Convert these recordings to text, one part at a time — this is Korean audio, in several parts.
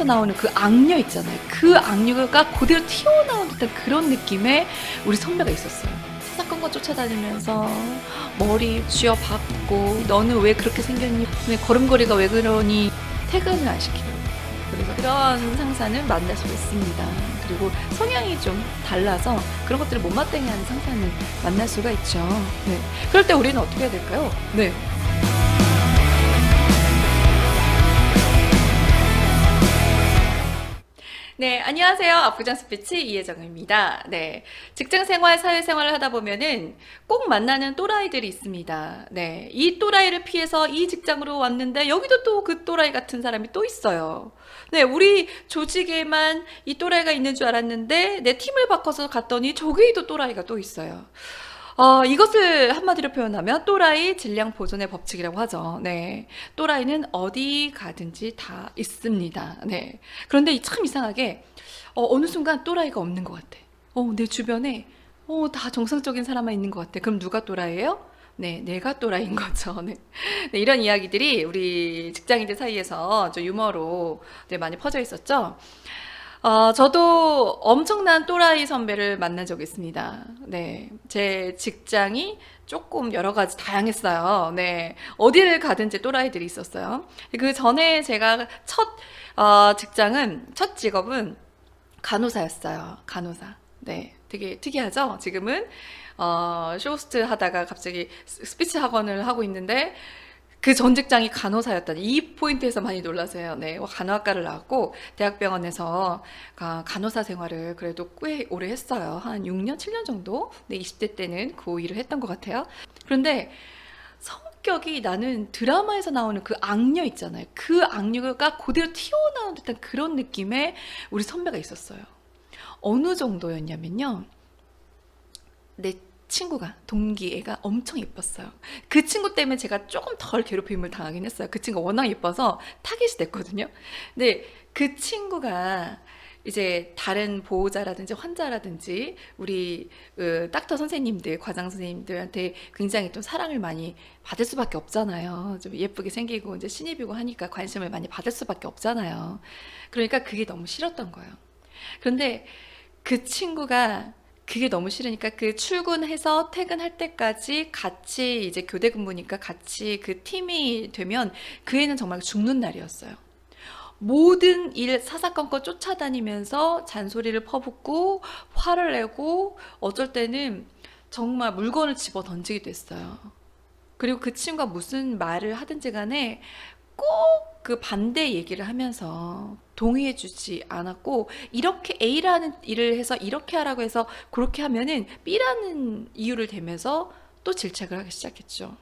드라마에서 나오는 그 악녀 있잖아요. 그 악녀가 그대로 튀어나온 듯한 그런 느낌의 우리 선배가 있었어요. 사건과 쫓아다니면서 머리 쥐어박고 너는 왜 그렇게 생겼니? 왜 걸음걸이가 왜 그러니? 퇴근을 안 시키고. 그래서 그런 상사는 만날 수가 있습니다. 그리고 성향이 좀 달라서 그런 것들을 못마땅해하는 상사는 만날 수가 있죠. 네. 그럴 때 우리는 어떻게 해야 될까요? 네. 네, 안녕하세요. 압구정 스피치 이혜정입니다. 네, 직장생활, 사회생활을 하다 보면은 꼭 만나는 또라이들이 있습니다. 네, 이 또라이를 피해서 이 직장으로 왔는데 여기도 또 그 또라이 같은 사람이 또 있어요. 네, 우리 조직에만 이 또라이가 있는 줄 알았는데 내 팀을 바꿔서 갔더니 저기도 또라이가 또 있어요. 이것을 한마디로 표현하면 또라이 질량 보존의 법칙이라고 하죠. 네. 또라이는 어디 가든지 다 있습니다. 네. 그런데 참 이상하게, 어느 순간 또라이가 없는 것 같아. 내 주변에, 다 정상적인 사람만 있는 것 같아. 그럼 누가 또라이예요? 네, 내가 또라이인 거죠. 네. 네, 이런 이야기들이 우리 직장인들 사이에서 좀 유머로 네, 많이 퍼져 있었죠. 저도 엄청난 또라이 선배를 만난 적이 있습니다. 네. 제 직장이 조금 여러 가지 다양했어요. 네. 어디를 가든지 또라이들이 있었어요. 그 전에 제가 첫 직업은 간호사였어요. 간호사. 네. 되게 특이하죠? 지금은, 쇼호스트 하다가 갑자기 스피치 학원을 하고 있는데, 그 전 직장이 간호사였다니 이 포인트에서 많이 놀라세요. 네, 간호학과를 나왔고 대학병원에서 간호사 생활을 그래도 꽤 오래 했어요. 한 6년, 7년 정도. 네, 20대 때는 그 일을 했던 것 같아요. 그런데 성격이 나는 드라마에서 나오는 그 악녀 있잖아요. 그 악녀가 그대로 튀어나온 듯한 그런 느낌의 우리 선배가 있었어요. 어느 정도였냐면요. 내 친구가 동기 애가 엄청 예뻤어요. 그 친구 때문에 제가 조금 덜 괴롭힘을 당하긴 했어요. 그 친구가 워낙 예뻐서 타겟이 됐거든요. 근데 그 친구가 이제 다른 보호자라든지 환자라든지 우리 닥터 선생님들, 과장 선생님들한테 굉장히 좀 사랑을 많이 받을 수밖에 없잖아요. 좀 예쁘게 생기고 이제 신입이고 하니까 관심을 많이 받을 수밖에 없잖아요. 그러니까 그게 너무 싫었던 거예요. 그런데 그 친구가 그게 너무 싫으니까 그 출근해서 퇴근할 때까지 같이 이제 교대 근무니까 같이 그 팀이 되면 그 애는 정말 죽는 날이었어요. 모든 일 사사건건 쫓아다니면서 잔소리를 퍼붓고 화를 내고 어쩔 때는 정말 물건을 집어 던지기도 했어요. 그리고 그 친구가 무슨 말을 하든지 간에 꼭 그 반대 얘기를 하면서 동의해주지 않았고 이렇게 A라는 일을 해서 이렇게 하라고 해서 그렇게 하면은 B라는 이유를 대면서 또 질책을 하기 시작했죠.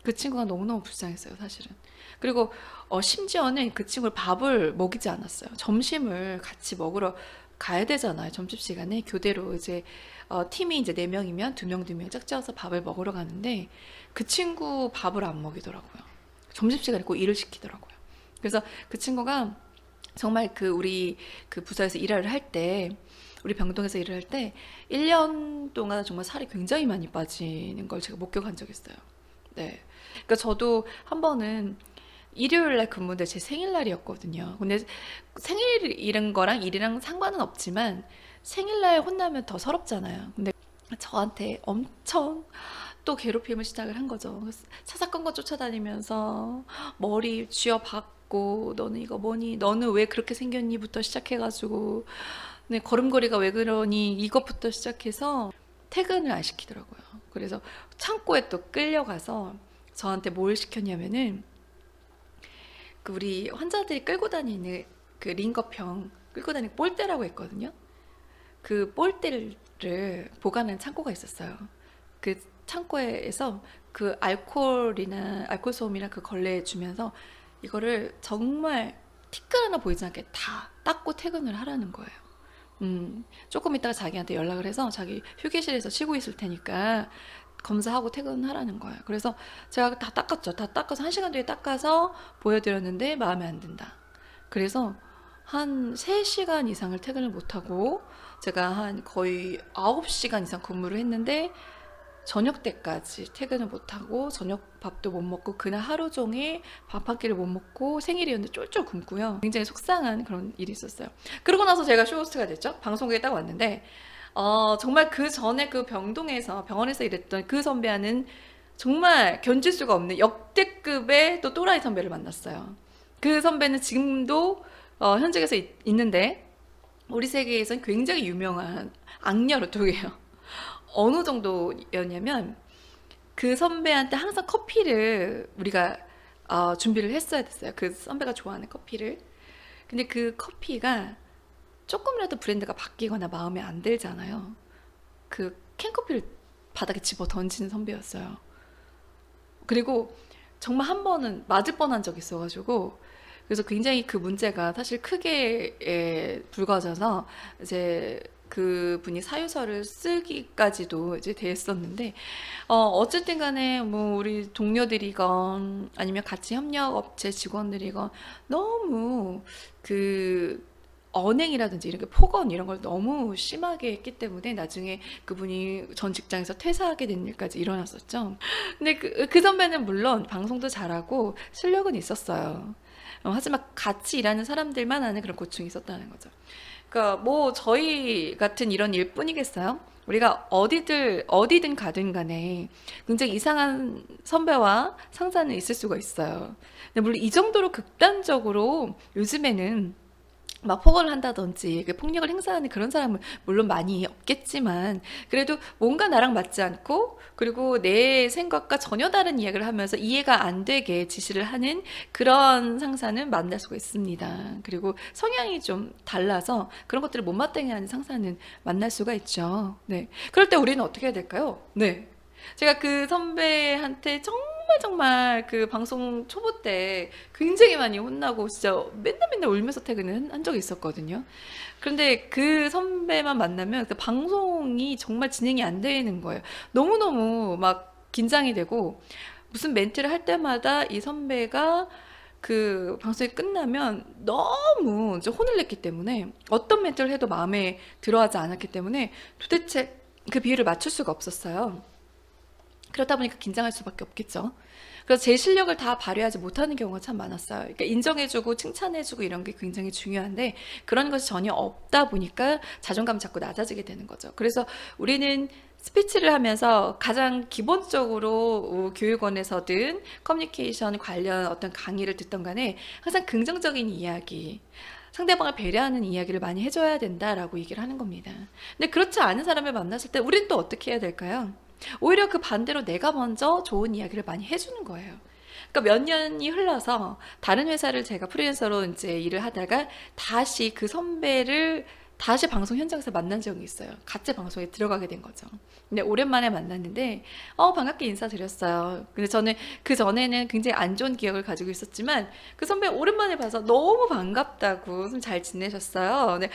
그 친구가 너무너무 불쌍했어요, 사실은. 그리고 심지어는 그 친구를 밥을 먹이지 않았어요. 점심을 같이 먹으러 가야 되잖아요. 점심시간에 교대로 이제 팀이 이제 4명이면 2명 2명 짝지어서 밥을 먹으러 가는데 그 친구 밥을 안 먹이더라고요. 점심시간에 꼭 일을 시키더라고요. 그래서 그 친구가 정말 우리 그 부서에서 일을 할 때, 우리 병동에서 일을 할 때 1년 동안 정말 살이 굉장히 많이 빠지는 걸 제가 목격한 적이 있어요. 네. 그러니까 저도 한 번은 일요일날 근무인데 제 생일날이었거든요. 근데 생일이란 거랑 일이랑 상관은 없지만 생일날 혼나면 더 서럽잖아요. 근데 저한테 엄청 또 괴롭힘을 시작을 한 거죠. 사사건건 쫓아다니면서 머리 쥐어박고 너는 이거 뭐니? 너는 왜 그렇게 생겼니?부터 시작해가지고 네, 걸음걸이가 왜 그러니? 이것부터 시작해서 퇴근을 안 시키더라고요. 그래서 창고에 또 끌려가서 저한테 뭘 시켰냐면은 그 우리 환자들이 끌고 다니는 그 링거병 끌고 다니는 볼대라고 했거든요. 그 볼대를 보관하는 창고가 있었어요. 그 창고에서 그 알코올이나 알코올솜이나 그 걸레 주면서 이거를 정말 티끌 하나 보이지 않게 다 닦고 퇴근을 하라는 거예요. 조금 있다가 자기한테 연락을 해서 자기 휴게실에서 쉬고 있을 테니까 검사하고 퇴근하라는 거예요. 그래서 제가 다 닦았죠. 다 닦아서 1시간 뒤에 닦아서 보여드렸는데 마음에 안 든다. 그래서 한 3시간 이상을 퇴근을 못하고 제가 한 거의 9시간 이상 근무를 했는데 저녁 때까지 퇴근을 못하고 저녁 밥도 못 먹고 그날 하루 종일 밥 한 끼를 못 먹고 생일이었는데 쫄쫄 굶고요. 굉장히 속상한 그런 일이 있었어요. 그러고 나서 제가 쇼호스트가 됐죠. 방송국에 딱 왔는데 정말 그 전에 그 병원에서 일했던 그 선배와는 정말 견딜 수가 없는 역대급의 또 또라이 선배를 만났어요. 그 선배는 지금도 현직에서 있는데 우리 세계에선 굉장히 유명한 악녀로독이에요. 어느 정도였냐면 그 선배한테 항상 커피를 우리가 준비를 했어야 됐어요. 그 선배가 좋아하는 커피를. 근데 그 커피가 조금이라도 브랜드가 바뀌거나 마음에 안 들잖아요. 그 캔커피를 바닥에 집어 던지는 선배였어요. 그리고 정말 한 번은 맞을 뻔한 적이 있어가지고 그래서 굉장히 그 문제가 사실 크게 불거져서 이제 그분이 사유서를 쓰기까지도 이제 됐었는데 어쨌든 간에 뭐 우리 동료들이건 아니면 같이 협력업체 직원들이건 너무 그 언행이라든지 이런 게 폭언 이런 걸 너무 심하게 했기 때문에 나중에 그분이 전 직장에서 퇴사하게 된 일까지 일어났었죠. 근데 그 선배는 물론 방송도 잘하고 실력은 있었어요. 하지만 같이 일하는 사람들만 아는 그런 고충이 있었다는 거죠. 그러니까 뭐 저희 같은 이런 일뿐이겠어요? 우리가 어디든 가든 간에 굉장히 이상한 선배와 상사는 있을 수가 있어요. 근데 물론 이 정도로 극단적으로 요즘에는 막 폭언을 한다든지 폭력을 행사하는 그런 사람은 물론 많이 없겠지만 그래도 뭔가 나랑 맞지 않고 그리고 내 생각과 전혀 다른 이야기를 하면서 이해가 안 되게 지시를 하는 그런 상사는 만날 수가 있습니다. 그리고 성향이 좀 달라서 그런 것들을 못마땅해 하는 상사는 만날 수가 있죠. 네. 그럴 때 우리는 어떻게 해야 될까요? 네. 제가 그 선배한테 정말 그 방송 초보 때 굉장히 많이 혼나고 진짜 맨날 울면서 퇴근을 한 적이 있었거든요. 그런데 그 선배만 만나면 그 방송이 정말 진행이 안 되는 거예요. 너무너무 막 긴장이 되고 무슨 멘트를 할 때마다 이 선배가 그 방송이 끝나면 너무 이제 혼을 냈기 때문에 어떤 멘트를 해도 마음에 들어하지 않았기 때문에 도대체 그 비율을 맞출 수가 없었어요. 그러다 보니까 긴장할 수밖에 없겠죠. 그래서 제 실력을 다 발휘하지 못하는 경우가 참 많았어요. 그러니까 인정해주고 칭찬해주고 이런 게 굉장히 중요한데 그런 것이 전혀 없다 보니까 자존감이 자꾸 낮아지게 되는 거죠. 그래서 우리는 스피치를 하면서 가장 기본적으로 교육원에서든 커뮤니케이션 관련 어떤 강의를 듣던 간에 항상 긍정적인 이야기, 상대방을 배려하는 이야기를 많이 해줘야 된다라고 얘기를 하는 겁니다. 근데 그렇지 않은 사람을 만났을 때 우리는 또 어떻게 해야 될까요? 오히려 그 반대로 내가 먼저 좋은 이야기를 많이 해주는 거예요. 그러니까 몇 년이 흘러서 다른 회사를 제가 프리랜서로 이제 일을 하다가 다시 그 선배를 다시 방송 현장에서 만난 적이 있어요. 같이 방송에 들어가게 된 거죠. 근데 오랜만에 만났는데 반갑게 인사드렸어요. 근데 저는 그 전에는 굉장히 안 좋은 기억을 가지고 있었지만 그 선배 오랜만에 봐서 너무 반갑다고 좀 잘 지내셨어요. 근데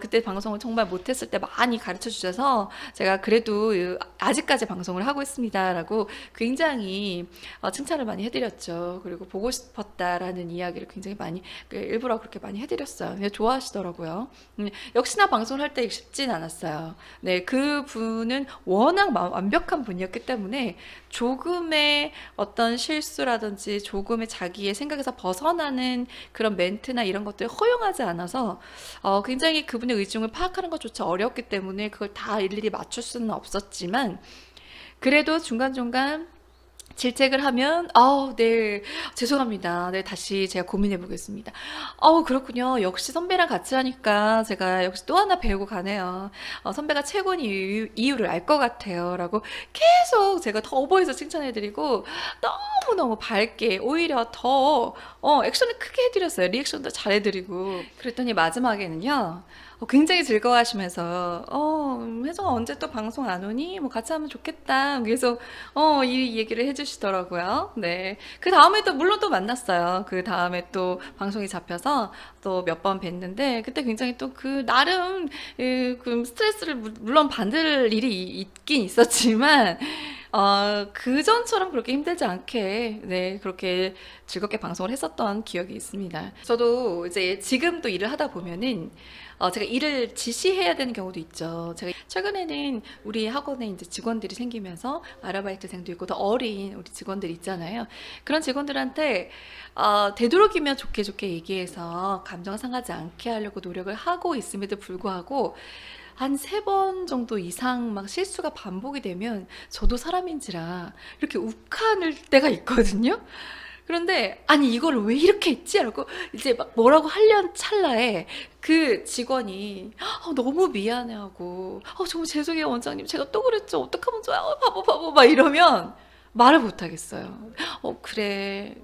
그때 방송을 정말 못했을 때 많이 가르쳐 주셔서 제가 그래도 아직까지 방송을 하고 있습니다라고 굉장히 칭찬을 많이 해드렸죠. 그리고 보고 싶었다라는 이야기를 굉장히 많이 일부러 그렇게 많이 해드렸어요. 근데 좋아하시더라고요. 역시나 방송을 할 때 쉽진 않았어요. 네, 그 분은 워낙 완벽한 분이었기 때문에 조금의 어떤 실수라든지 조금의 자기의 생각에서 벗어나는 그런 멘트나 이런 것들을 허용하지 않아서 굉장히 그분의 의중을 파악하는 것조차 어렵기 때문에 그걸 다 일일이 맞출 수는 없었지만 그래도 중간중간 질책을 하면 네 죄송합니다. 네 다시 제가 고민해 보겠습니다. 그렇군요. 역시 선배랑 같이 하니까 제가 역시 또 하나 배우고 가네요. 선배가 최고인 이유를 알 것 같아요. 라고 계속 제가 더 오버해서 칭찬해 드리고 너무너무 밝게 오히려 더 액션을 크게 해드렸어요. 리액션도 잘해드리고 그랬더니 마지막에는요 굉장히 즐거워하시면서 혜정아 언제 또 방송 안 오니? 뭐 같이 하면 좋겠다. 계속 이 얘기를 해주시더라고요. 네. 그 다음에 또 물론 또 만났어요. 그 다음에 또 방송이 잡혀서 또 몇 번 뵀는데 그때 굉장히 또 그 나름 그 스트레스를 물론 받을 일이 있긴 있었지만 그전처럼 그렇게 힘들지 않게, 네, 그렇게 즐겁게 방송을 했었던 기억이 있습니다. 저도 이제 지금도 일을 하다 보면은, 제가 일을 지시해야 되는 경우도 있죠. 제가 최근에는 우리 학원에 이제 직원들이 생기면서 아르바이트생도 있고 더 어린 우리 직원들 있잖아요. 그런 직원들한테, 되도록이면 좋게 좋게 얘기해서 감정 상하지 않게 하려고 노력을 하고 있음에도 불구하고, 한 세 번 정도 이상 막 실수가 반복이 되면 저도 사람인지라 이렇게 욱하는 때가 있거든요. 그런데 아니 이걸 왜 이렇게 했지? 라고 이제 막 뭐라고 하려는 찰나에 그 직원이 너무 미안해하고 정말 죄송해요 원장님 제가 또 그랬죠 어떡하면 좋아요 바보 바보 막 이러면 말을 못 하겠어요. 그래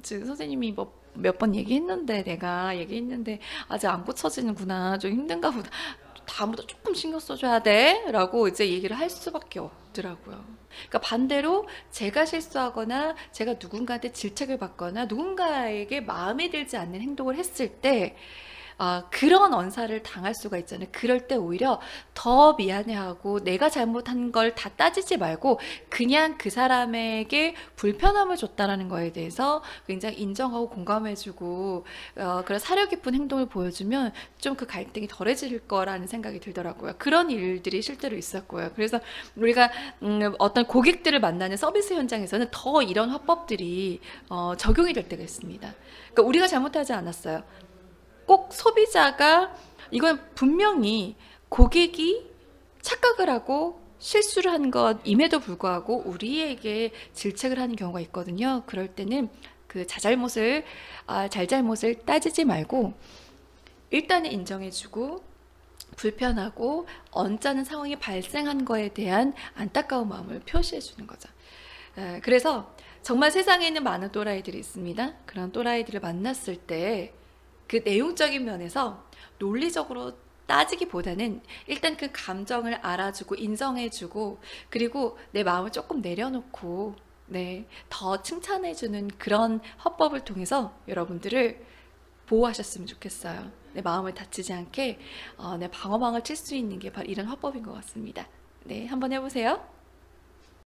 지금 선생님이 뭐 몇 번 얘기했는데 내가 얘기했는데 아직 안 고쳐지는구나 좀 힘든가 보다 다음부터 조금 신경 써줘야 돼 라고 이제 얘기를 할 수밖에 없더라고요. 그러니까 반대로 제가 실수하거나 제가 누군가한테 질책을 받거나 누군가에게 마음에 들지 않는 행동을 했을 때 그런 언사를 당할 수가 있잖아요. 그럴 때 오히려 더 미안해하고 내가 잘못한 걸 다 따지지 말고 그냥 그 사람에게 불편함을 줬다라는 거에 대해서 굉장히 인정하고 공감해주고 그런 사려 깊은 행동을 보여주면 좀 그 갈등이 덜해질 거라는 생각이 들더라고요. 그런 일들이 실제로 있었고요. 그래서 우리가 어떤 고객들을 만나는 서비스 현장에서는 더 이런 화법들이 적용이 될 때가 있습니다. 그러니까 우리가 잘못하지 않았어요. 꼭 소비자가 이건 분명히 고객이 착각을 하고 실수를 한 것임에도 불구하고 우리에게 질책을 하는 경우가 있거든요. 그럴 때는 그 잘잘못을 따지지 말고 일단은 인정해주고 불편하고 언짢은 상황이 발생한 거에 대한 안타까운 마음을 표시해 주는 거죠. 그래서 정말 세상에 있는 많은 또라이들이 있습니다. 그런 또라이들을 만났을 때 그 내용적인 면에서 논리적으로 따지기보다는 일단 그 감정을 알아주고 인정해주고 그리고 내 마음을 조금 내려놓고 네, 더 칭찬해주는 그런 화법을 통해서 여러분들을 보호하셨으면 좋겠어요. 내 마음을 다치지 않게 내 방어망을 칠 수 있는 게 바로 이런 화법인 것 같습니다. 네, 한번 해보세요.